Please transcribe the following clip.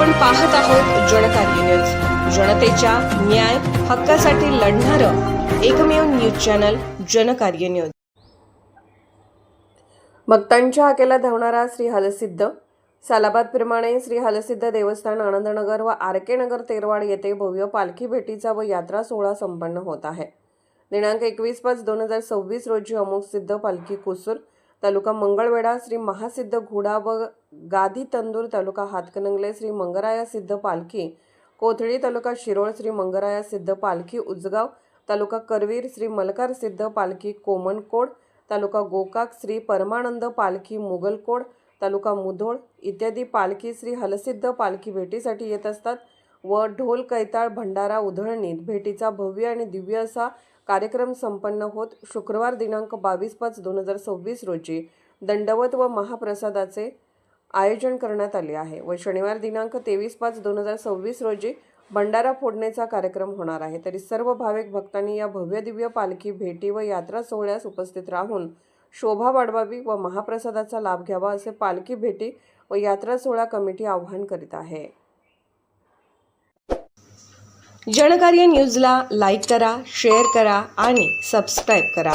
आपण पाहत आहोत जनकार्य न्यूज, जनतेच्या न्याय हक्कासाठी लढणारं एकमेव न्यूज चॅनल जनकार्य न्यूज। भक्तांच्या हाकेला धावणारा श्री हलसिद्ध सालाबादप्रमाणे श्री हलसिद्ध देवस्थान आनंदनगर व आरके नगर तेरवाड येथे भव्य पालखी भेटीचा व यात्रा सोहळा संपन्न होत आहे। दिनांक 21/5/2026 रोजी अमोघ सिद्ध पालखी कुसूर तालुका मंगळवेढा श्री महासिद्ध घोडा व गादी तंदूर तालुका हातकणंगले श्री मंगराया सिद्ध पालखी कोथळी तालुका शिरोळ श्री मंगराया सिद्ध पालखी उजगाव तालुका करवीर श्री मलकार सिद्ध पालखी कोमनकोड तालुका गोकाक श्री परमानंद पालखी मुगलकोड तालुका मुधोळ इत्यादी पालखी श्री हलसिद्ध पालखी भेटीसाठी येत असतात व ढोल कैताळ भंडारा उधळणीत भेटीचा भव्य आणि दिव्य असा कार्यक्रम संपन्न होत शुक्रवार दिनांक 22/5/2026 रोजी दंडवत व महाप्रसादाचे आयोजन करण्यात आले आहे व शनिवार दिनांक 23/5/2026 रोजी भंडारा फोडण्याचा कार्यक्रम होणार आहे। तरी सर्व भाविक भक्तांनी या भव्य दिव्य पालखी भेटी व यात्रा सोहळ्यास उपस्थित राहून शोभा वाढवावी व महाप्रसादाचा लाभ घ्यावा असे पालखी भेटी व यात्रा सोहळा कमिटी आवाहन करीत आहे। जनकार्य न्यूजला लाईक करा, शेअर करा आणि सबस्क्राईब करा।